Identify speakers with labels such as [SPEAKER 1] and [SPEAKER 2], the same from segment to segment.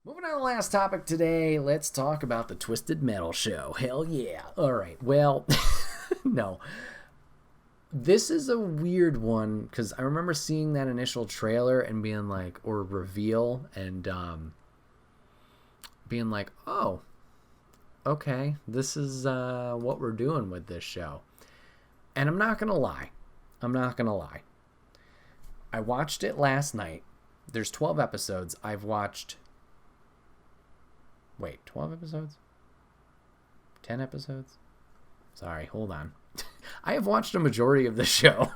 [SPEAKER 1] Moving on to the last topic today, let's talk about the Twisted Metal show. Hell yeah. All right, well, no. This is a weird one because I remember seeing that initial trailer and being like, or reveal, and being like, oh, okay, this is what we're doing with this show. And I'm not going to lie. I'm not going to lie. I watched it last night. There's 12 episodes. I've watched. Wait, 12 episodes? 10 episodes? Sorry, hold on. I have watched a majority of the show.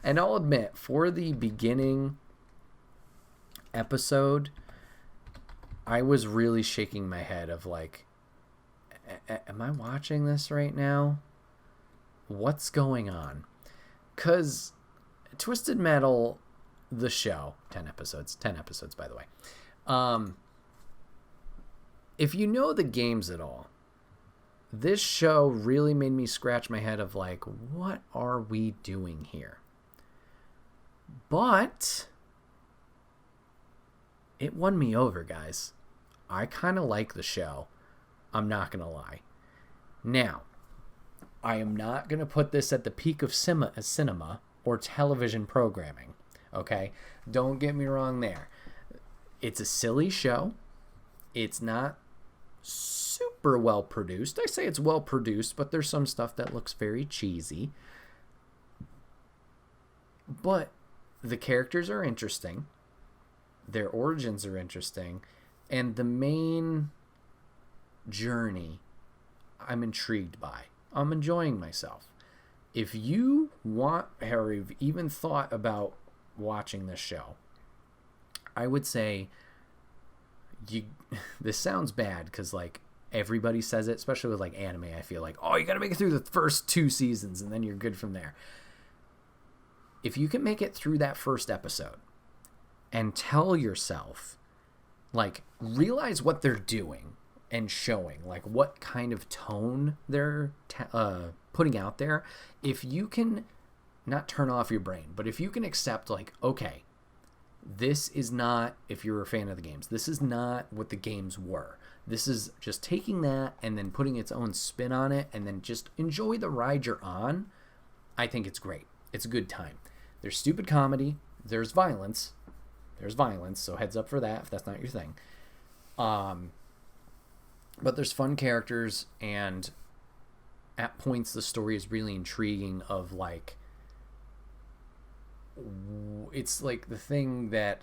[SPEAKER 1] And I'll admit, for the beginning episode, I was really shaking my head of like, am I watching this right now? What's going on? Because Twisted Metal, the show, 10 episodes by the way. If you know the games at all, this show really made me scratch my head of like, what are we doing here? But it won me over, guys. I kind of like the show. I'm not going to lie. Now, I am not going to put this at the peak of cinema or television programming. Okay? Don't get me wrong there. It's a silly show. It's not super well produced. I say it's well produced, but there's some stuff that looks very cheesy. But the characters are interesting. Their origins are interesting. And the main journey I'm intrigued by. I'm enjoying myself. If you want, or you've even thought about watching this show, I would say this sounds bad because like everybody says it, especially with like anime. I feel like, oh, you got to make it through the first 2 seasons and then you're good from there. If you can make it through that first episode and tell yourself, like, realize what they're doing and showing, like what kind of tone they're putting out there. If you can not turn off your brain, but if you can accept like, okay, this is not, if you're a fan of the games, this is not what the games were. This is just taking that and then putting its own spin on it and then just enjoy the ride you're on. I think it's great. It's a good time. There's stupid comedy. There's violence. So heads up for that if that's not your thing. But there's fun characters, and at points the story is really intriguing of like, it's like the thing that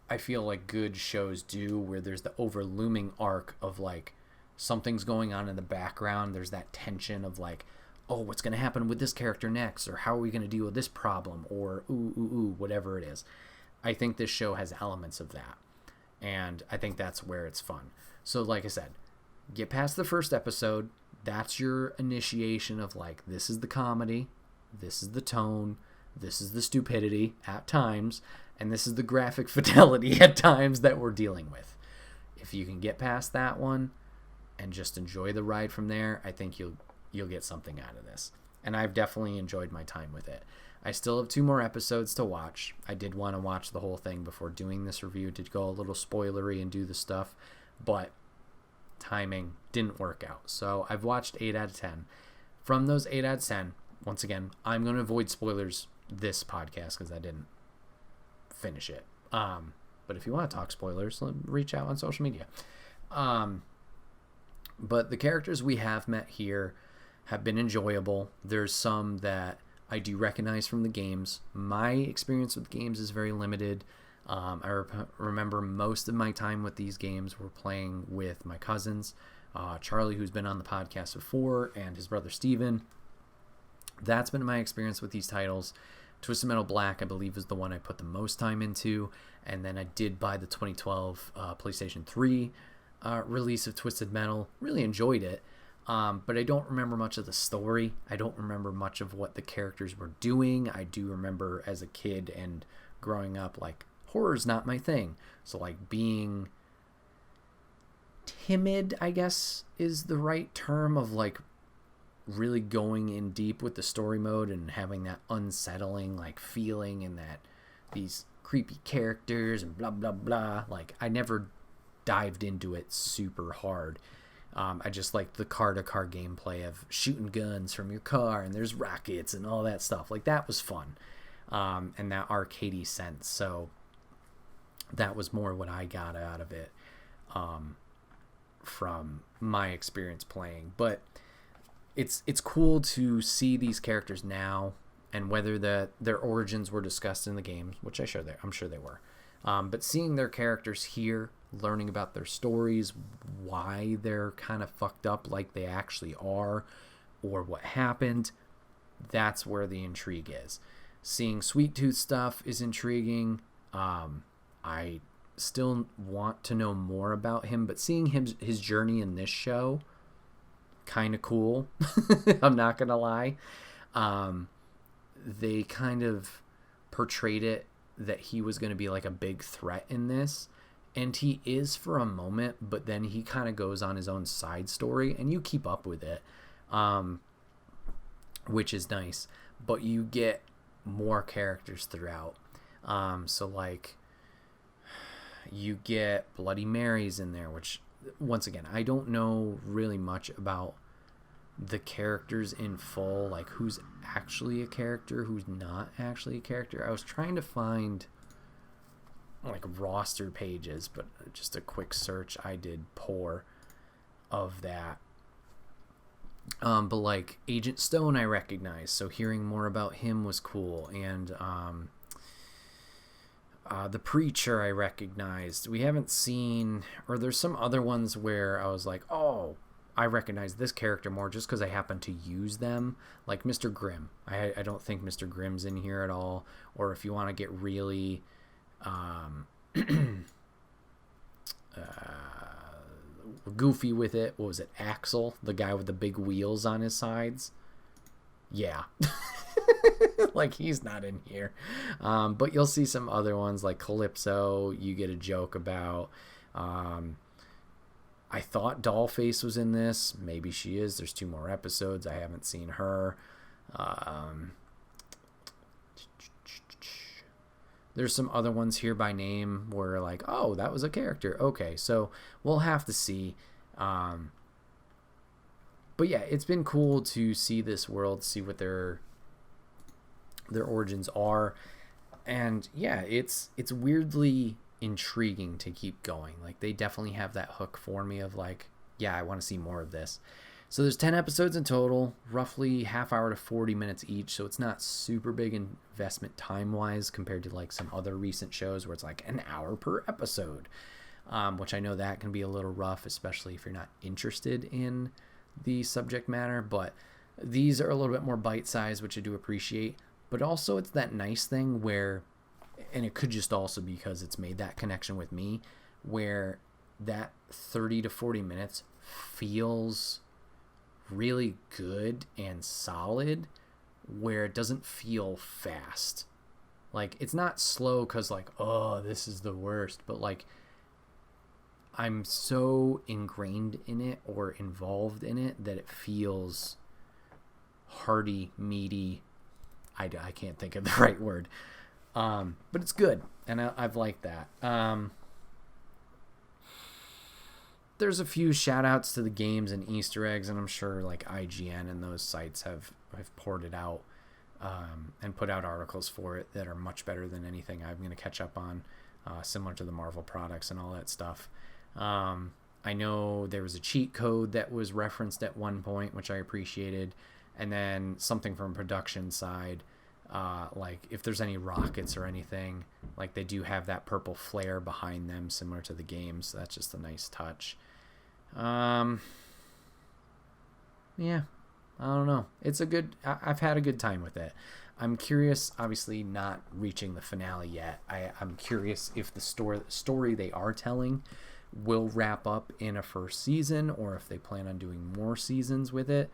[SPEAKER 1] I feel like good shows do, where there's the overlooming arc of like something's going on in the background. There's that tension of like, oh, what's going to happen with this character next, or how are we going to deal with this problem, or whatever it is. I think this show has elements of that, and I think that's where it's fun. So like I said, get past the first episode. That's your initiation of like, this is the comedy, this is the tone, this is the stupidity at times, and this is the graphic fidelity at times that we're dealing with. If you can get past that one and just enjoy the ride from there, I think you'll get something out of this. And I've definitely enjoyed my time with it. I still have 2 more episodes to watch. I did want to watch the whole thing before doing this review to go a little spoilery and do the stuff, but timing didn't work out. So I've watched 8 out of 10. From those 8 out of 10, once again, I'm going to avoid spoilers this podcast because I didn't finish it. But if you want to talk spoilers, reach out on social media. But the characters we have met here have been enjoyable. There's some that I do recognize from the games. My experience with games is very limited. I remember most of my time with these games were playing with my cousins, Charlie, who's been on the podcast before, and his brother Steven. That's been my experience with these titles. Twisted Metal Black, I believe, is the one I put the most time into, and then I did buy the 2012 PlayStation 3 release of Twisted Metal. Really enjoyed it. But I don't remember much of the story. I don't remember much of what the characters were doing. I do remember as a kid and growing up, like, horror's not my thing. So, like, being timid, I guess, is the right term of, like, really going in deep with the story mode and having that unsettling, like, feeling and that these creepy characters and blah blah blah. Like, I never dived into it super hard. I just like the car-to-car gameplay of shooting guns from your car and there's rockets and all that stuff. Like, that was fun, and that arcadey sense. So that was more what I got out of it, from my experience playing. But it's cool to see these characters now, and whether their origins were discussed in the game, which I'm sure they were. But seeing their characters here, learning about their stories, why they're kind of fucked up like they actually are, or what happened, that's where the intrigue is. Seeing Sweet Tooth stuff is intriguing. I still want to know more about him, but seeing his journey in this show, kind of cool. I'm not gonna lie. They kind of portrayed it that he was going to be like a big threat in this, and he is for a moment, but then he kind of goes on his own side story, and you keep up with it, which is nice. But you get more characters throughout. So like, you get Bloody Marys in there, which, once again, I don't know really much about the characters in full, like who's actually a character, who's not actually a character. I was trying to find like roster pages, but just a quick search I did poor of that. But like Agent Stone I recognized, so hearing more about him was cool. And the Preacher I recognized. We haven't seen, or there's some other ones where I was like, oh, I recognize this character more just because I happen to use them, like Mr. Grimm. I don't think Mr. Grimm's in here at all. Or if you want to get really goofy with it, what was it, Axel, the guy with the big wheels on his sides? Yeah. Like, he's not in here. But you'll see some other ones like Calypso you get a joke about. I thought Dollface was in this. Maybe she is. There's 2 more episodes. I haven't seen her. There's some other ones here by name where like, oh, that was a character. Okay, so we'll have to see. But yeah, it's been cool to see this world, see what their origins are. And yeah, it's weirdly intriguing to keep going. Like, they definitely have that hook for me of like, yeah, I want to see more of this. So there's 10 episodes in total, roughly half hour to 40 minutes each, so it's not super big investment time wise compared to like some other recent shows where it's like an hour per episode, which I know that can be a little rough, especially if you're not interested in the subject matter. But these are a little bit more bite-sized, which I do appreciate. But also it's that nice thing where, and it could just also be because it's made that connection with me, where that 30 to 40 minutes feels really good and solid, where it doesn't feel fast. Like, it's not slow because like, oh, this is the worst, but like, I'm so ingrained in it or involved in it that it feels hearty, meaty. I can't think of the right word. But it's good, and I've liked that. There's a few shout outs to the games and Easter eggs, and I'm sure like IGN and those sites have poured it out, and put out articles for it that are much better than anything I'm going to catch up on, similar to the Marvel products and all that stuff. I know there was a cheat code that was referenced at one point, which I appreciated. And then something from production side, like if there's any rockets or anything, like they do have that purple flare behind them, similar to the game. So that's just a nice touch. Yeah, I don't know. It's a good, I've had a good time with it. I'm curious, obviously not reaching the finale yet. I'm curious if the story they are telling will wrap up in a first season, or if they plan on doing more seasons with it.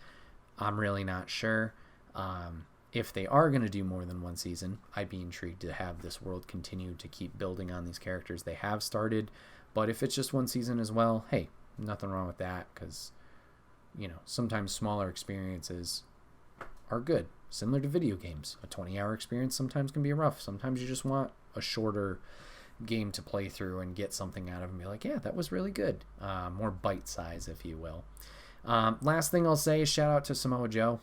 [SPEAKER 1] I'm really not sure. If they are going to do more than one season, I'd be intrigued to have this world continue to keep building on these characters they have started. But if it's just one season as well, hey, nothing wrong with that, because, you know, sometimes smaller experiences are good. Similar to video games. A 20-hour experience sometimes can be rough. Sometimes you just want a shorter game to play through and get something out of and be like, yeah, that was really good. More bite size, if you will. Last thing I'll say is shout out to Samoa Joe.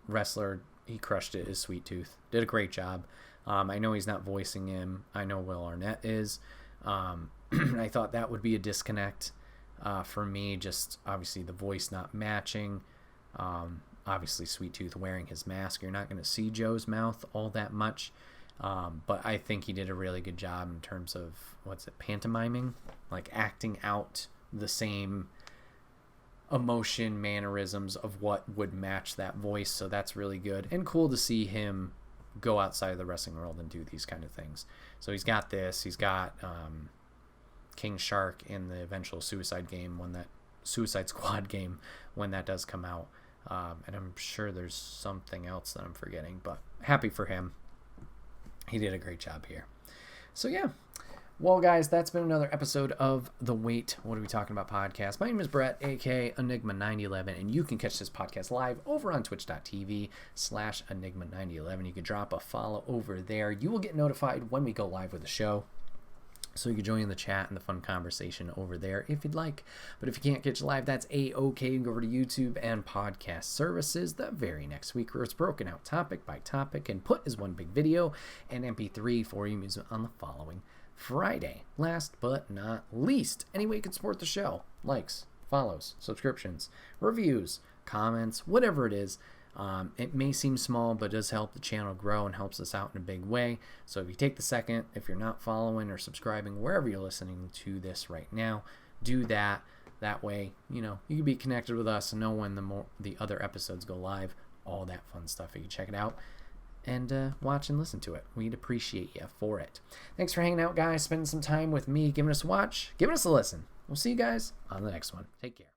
[SPEAKER 1] Wrestler, he crushed it as Sweet Tooth. Did a great job. I know he's not voicing him. I know Will Arnett is. I thought that would be a disconnect for me, just obviously the voice not matching. Obviously Sweet Tooth wearing his mask, you're not going to see Joe's mouth all that much. But I think he did a really good job in terms of, pantomiming? Like acting out the same emotion, mannerisms of what would match that voice. So that's really good and cool to see him go outside of the wrestling world and do these kind of things. So he's got this. He's got King Shark in the eventual Suicide Squad game when that does come out. And I'm sure there's something else that I'm forgetting, but happy for him. He did a great job here. So yeah. Well, guys, that's been another episode of the Wait, What Are We Talking About podcast. My name is Bret, aka Enigma911, and you can catch this podcast live over on twitch.tv/Enigma911. You can drop a follow over there. You will get notified when we go live with the show. So you can join in the chat and the fun conversation over there if you'd like. But if you can't catch live, that's A-OK. You can go over to YouTube and podcast services the very next week, where it's broken out topic by topic and put as one big video and MP3 for you music on the following Friday. Last but not least, any way you can support the show: likes, follows, subscriptions, reviews, comments, whatever it is. It may seem small, but it does help the channel grow and helps us out in a big way. So if you take the second, if you're not following or subscribing wherever you're listening to this right now, do that. That way, you can be connected with us and know when the other episodes go live, all that fun stuff. You can check it out and watch and listen to it. We'd appreciate you for it. Thanks for hanging out, guys, spending some time with me, giving us a watch, giving us a listen. We'll see you guys on the next one. Take care.